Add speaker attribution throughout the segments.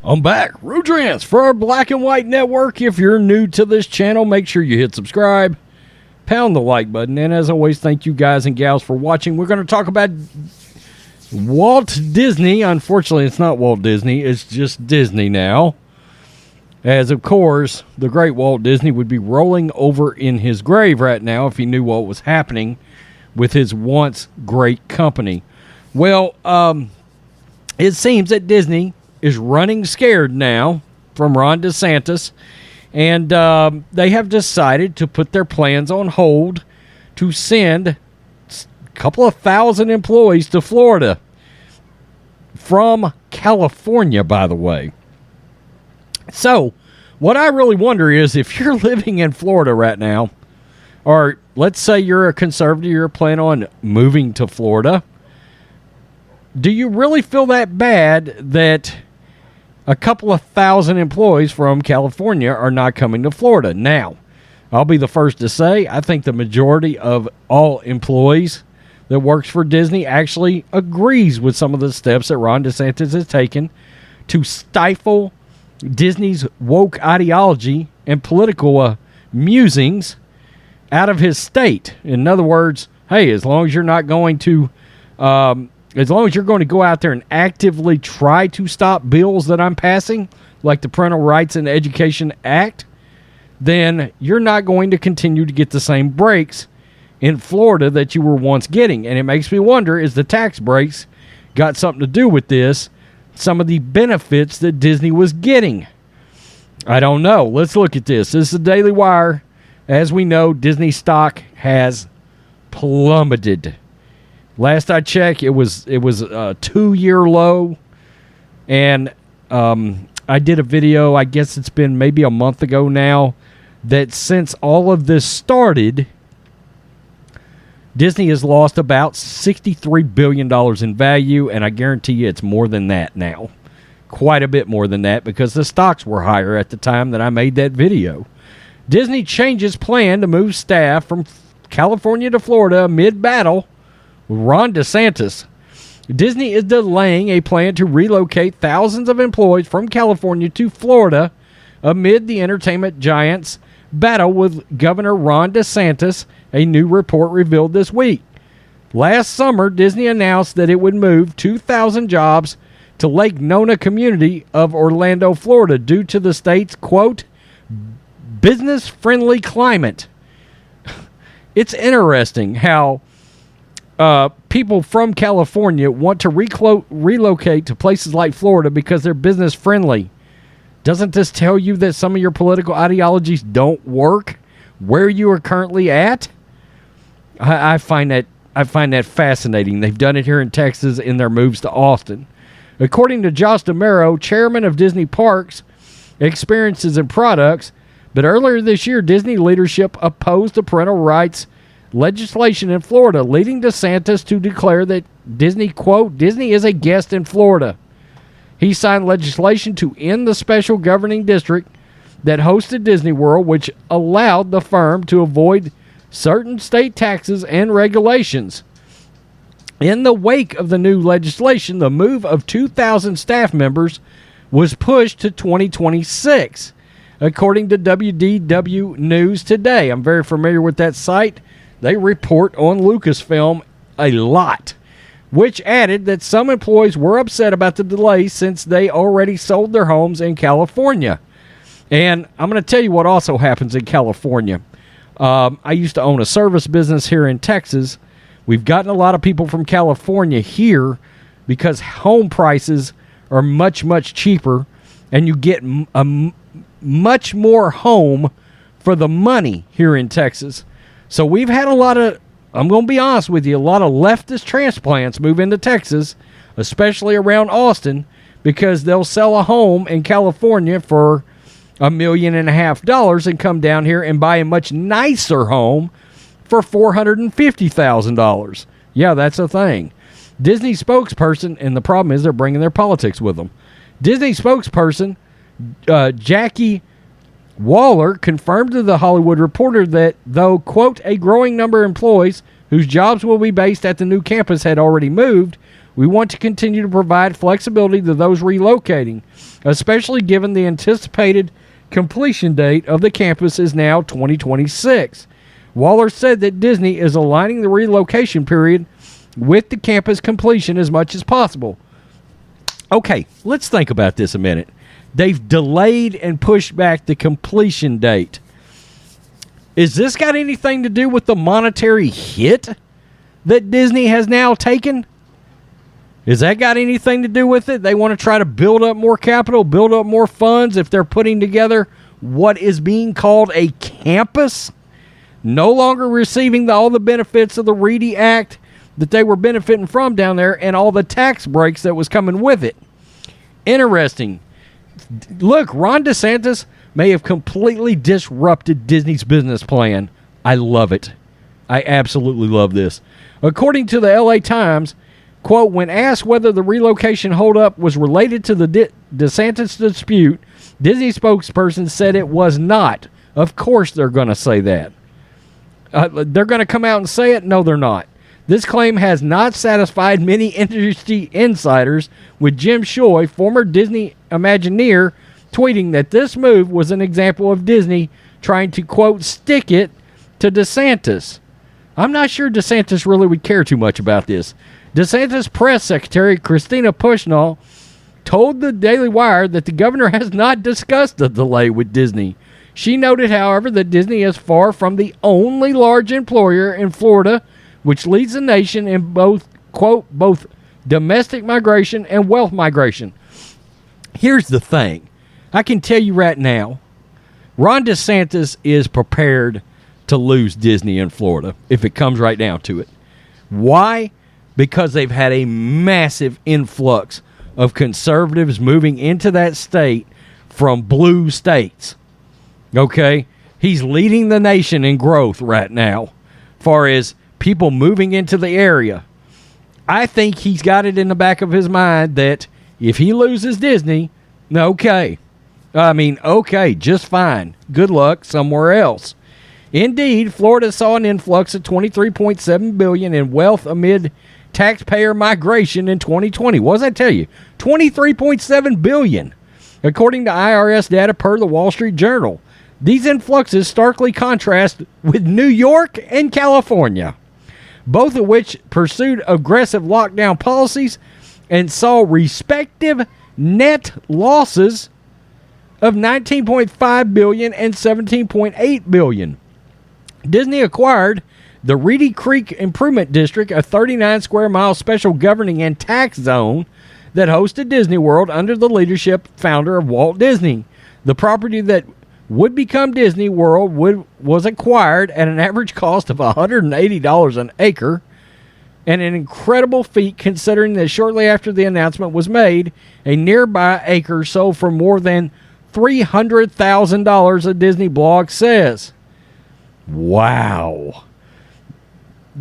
Speaker 1: I'm back. Rudrance for our Black and White Network. If you're new to this channel, make sure you hit subscribe, pound the like button, and as always, thank you guys and gals for watching. We're going to talk about Walt Disney. Unfortunately, it's not Walt Disney. It's just Disney now. As, of course, the great Walt Disney would be rolling over in his grave right now if he knew what was happening with his once great company. Well, it seems that Disney is running scared now from Ron DeSantis, and they have decided to put their plans on hold to send a couple of thousand employees to Florida from California, by the way. So, what I really wonder is if you're living in Florida right now, or let's say you're a conservative, you're planning on moving to Florida, do you really feel that bad that a couple of thousand employees from California are not coming to Florida? Now, I'll be the first to say, I think the majority of all employees that works for Disney actually agrees with some of the steps that Ron DeSantis has taken to stifle Disney's woke ideology and political musings out of his state. In other words, hey, as long as you're not going to as long as you're going to go out there and actively try to stop bills that I'm passing, like the Parental Rights and Education Act, then you're not going to continue to get the same breaks in Florida that you were once getting. And it makes me wonder, is the tax breaks got something to do with this? Some of the benefits that Disney was getting. I don't know. Let's look at this. This is the Daily Wire. As we know, Disney stock has plummeted. Last I checked, it was a 2-year low, and I did a video, I guess it's been maybe a month ago now, that since all of this started, Disney has lost about $63 billion in value, and I guarantee you it's more than that now. Quite a bit more than that, because the stocks were higher at the time that I made that video. Disney changes plan to move staff from California to Florida mid-battle with Ron DeSantis. Disney is delaying a plan to relocate thousands of employees from California to Florida amid the entertainment giant's battle with Governor Ron DeSantis, a new report revealed this week. Last summer, Disney announced that it would move 2,000 jobs to Lake Nona community of Orlando, Florida, due to the state's, quote, business-friendly climate. It's interesting how people from California want to relocate to places like Florida because they're business-friendly. Doesn't this tell you that some of your political ideologies don't work where you are currently at? I find that fascinating. They've done it here in Texas in their moves to Austin. According to Josh DeMero, chairman of Disney Parks, Experiences and Products, but earlier this year, Disney leadership opposed the parental rights legislation in Florida, leading DeSantis to declare that Disney, quote, Disney is a guest in Florida. He signed legislation to end the special governing district that hosted Disney World, which allowed the firm to avoid certain state taxes and regulations. In the wake of the new legislation, the move of 2,000 staff members was pushed to 2026, according to WDW News Today. I'm very familiar with that site. They report on Lucasfilm a lot, which added that some employees were upset about the delay since they already sold their homes in California. And I'm going to tell you what also happens in California. I used to own a service business here in Texas. We've gotten a lot of people from California here because home prices are much, much cheaper, and you get a much more home for the money here in Texas. So we've had a lot of, I'm going to be honest with you, a lot of leftist transplants move into Texas, especially around Austin, because they'll sell a home in California for $1.5 million and come down here and buy a much nicer home for $450,000. Yeah, that's a thing. Disney spokesperson, and the problem is they're bringing their politics with them. Disney spokesperson Jackie Waller confirmed to The Hollywood Reporter that though, quote, a growing number of employees whose jobs will be based at the new campus had already moved, We want to continue to provide flexibility to those relocating, especially given the anticipated completion date of the campus is now 2026. Waller said that Disney is aligning the relocation period with the campus completion as much as possible. Okay, let's think about this a minute. They've delayed and pushed back the completion date. Is this got anything to do with the monetary hit that Disney has now taken? Has that got anything to do with it? They want to try to build up more capital, build up more funds if they're putting together what is being called a campus, no longer receiving all the benefits of the Reedy Act that they were benefiting from down there and all the tax breaks that was coming with it. Interesting. Look, Ron DeSantis may have completely disrupted Disney's business plan. I love it. I absolutely love this. According to the LA Times, quote, when asked whether the relocation holdup was related to the DeSantis dispute, Disney spokesperson said it was not. Of course they're going to say that. They're going to come out and say it? No, they're not. This claim has not satisfied many industry insiders, with Jim Shoy, former Disney Imagineer, tweeting that this move was an example of Disney trying to, quote, stick it to DeSantis. I'm not sure DeSantis really would care too much about this. DeSantis press secretary Christina Pushnall told the Daily Wire that the governor has not discussed the delay with Disney. She noted, however, that Disney is far from the only large employer in Florida, which leads the nation in both, quote, both domestic migration and wealth migration. Here's the thing. I can tell you right now, Ron DeSantis is prepared to lose Disney in Florida if it comes right down to it. Why? Because they've had a massive influx of conservatives moving into that state from blue states. Okay? He's leading the nation in growth right now, far as people moving into the area. I think he's got it in the back of his mind that if he loses Disney, okay, just fine. Good luck somewhere else. Indeed, Florida saw an influx of $23.7 billion in wealth amid taxpayer migration in 2020. What does that tell you? $23.7 billion, according to IRS data per the Wall Street Journal. These influxes starkly contrast with New York and California, both of which pursued aggressive lockdown policies and saw respective net losses of $19.5 billion and $17.8 billion. Disney acquired the Reedy Creek Improvement District, a 39-square-mile special governing and tax zone that hosted Disney World under the leadership founder of Walt Disney. The property that would become Disney World was acquired at an average cost of $180 an acre, and an incredible feat considering that shortly after the announcement was made, a nearby acre sold for more than $300,000, a Disney blog says. Wow.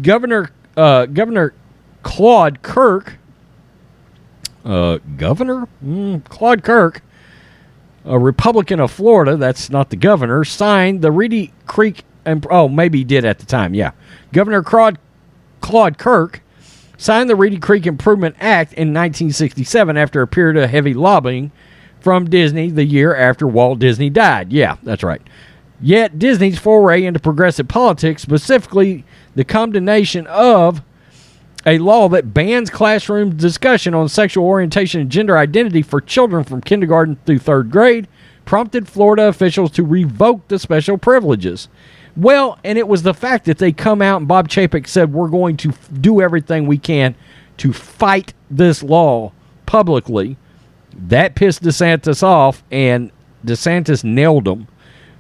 Speaker 1: Governor Claude Kirk, Claude Kirk, a Republican of Florida, that's not the governor, signed the Reedy Creek, maybe he did at the time, yeah. Governor Claude Kirk signed the Reedy Creek Improvement Act in 1967 after a period of heavy lobbying from Disney the year after Walt Disney died. Yeah, that's right. Yet Disney's foray into progressive politics, specifically the condemnation of a law that bans classroom discussion on sexual orientation and gender identity for children from kindergarten through third grade, prompted Florida officials to revoke the special privileges. Well, and it was the fact that they come out and Bob Chapek said we're going to do everything we can to fight this law publicly. That pissed DeSantis off, and DeSantis nailed him.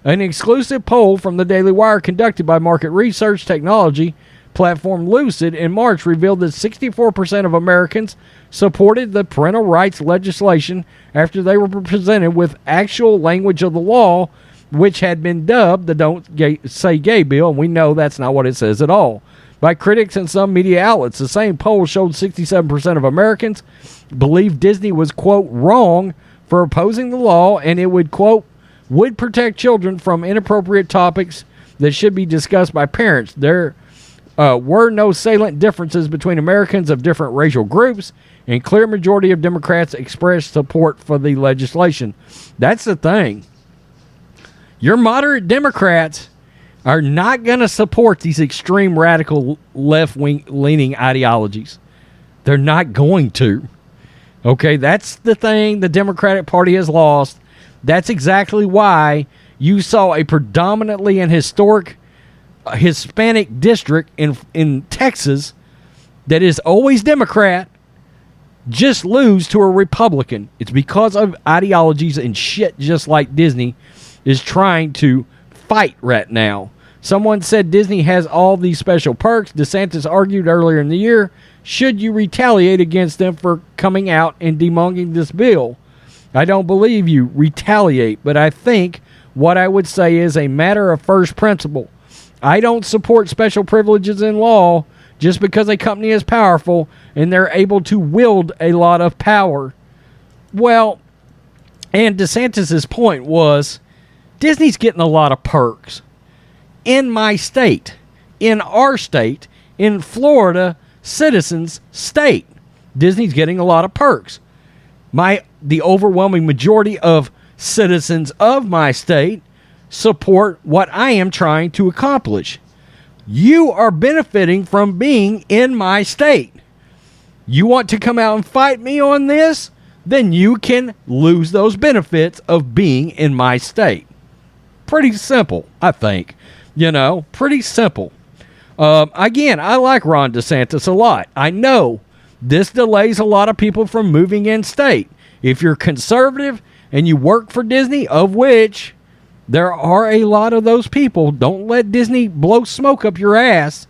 Speaker 1: An exclusive poll from the Daily Wire conducted by market research technology platform Lucid in March revealed that 64% of Americans supported the parental rights legislation after they were presented with actual language of the law, which had been dubbed the Don't Say Gay bill, and we know that's not what it says at all. By critics and some media outlets, the same poll showed 67% of Americans believed Disney was, quote, wrong for opposing the law, and it would, quote, would protect children from inappropriate topics that should be discussed by parents. were no salient differences between Americans of different racial groups, and clear majority of Democrats expressed support for the legislation. That's the thing. Your moderate Democrats are not going to support these extreme radical left-wing leaning ideologies. They're not going to. Okay, that's the thing the Democratic Party has lost. That's exactly why you saw a predominantly and historic Hispanic district in Texas that is always Democrat just lose to a Republican. It's because of ideologies and shit just like Disney is trying to fight right now. Someone said Disney has all these special perks. DeSantis argued earlier in the year, should you retaliate against them for coming out and demonking this bill? I don't believe you retaliate, but I think what I would say is a matter of first principle. I don't support special privileges in law just because a company is powerful and they're able to wield a lot of power. Well, and DeSantis' point was, Disney's getting a lot of perks. In my state, in our state, in Florida, citizens' state, Disney's getting a lot of perks. The overwhelming majority of citizens of my state support what I am trying to accomplish. You are benefiting from being in my state. You want to come out and fight me on this? Then you can lose those benefits of being in my state. Pretty simple, I think. Pretty simple. Again, I like Ron DeSantis a lot. I know this delays a lot of people from moving in state. If you're conservative and you work for Disney, of which there are a lot of those people, don't let Disney blow smoke up your ass.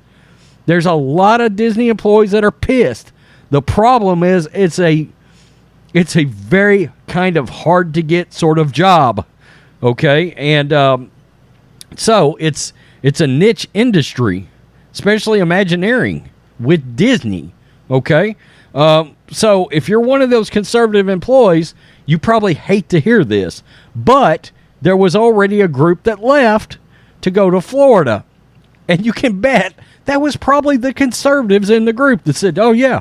Speaker 1: There's a lot of Disney employees that are pissed. The problem is it's a very kind of hard to get sort of job. Okay? And so it's a niche industry, especially Imagineering with Disney. Okay? So if you're one of those conservative employees, you probably hate to hear this, but there was already a group that left to go to Florida. And you can bet that was probably the conservatives in the group that said, oh yeah,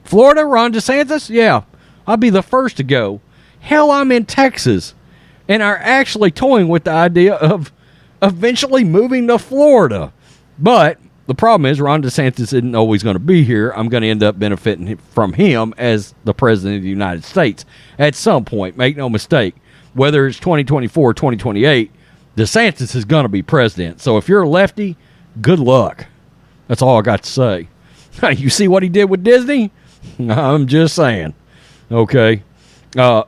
Speaker 1: Florida, Ron DeSantis? Yeah, I'll be the first to go. Hell, I'm in Texas and are actually toying with the idea of eventually moving to Florida. But the problem is Ron DeSantis isn't always going to be here. I'm going to end up benefiting from him as the president of the United States at some point. Make no mistake. Whether it's 2024 or 2028, DeSantis is going to be president. So if you're a lefty, good luck. That's all I got to say. You see what he did with Disney? I'm just saying. Okay.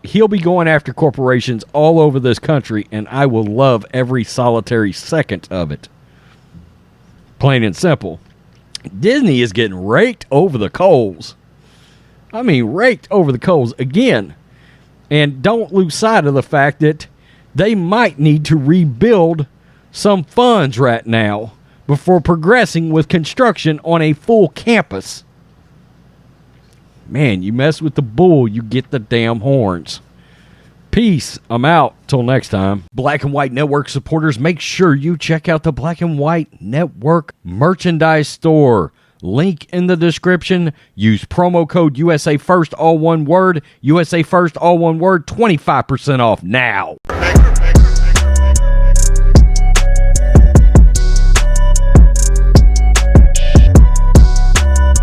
Speaker 1: He'll be going after corporations all over this country, and I will love every solitary second of it. Plain and simple. Disney is getting raked over the coals. I mean, raked over the coals again. And don't lose sight of the fact that they might need to rebuild some funds right now before progressing with construction on a full campus. Man, you mess with the bull, you get the damn horns. Peace. I'm out. Till next time. Black and White Network supporters, make sure you check out the Black and White Network merchandise store. Link in the description. Use promo code USA First, all one word. USA First, all one word. 25% off now.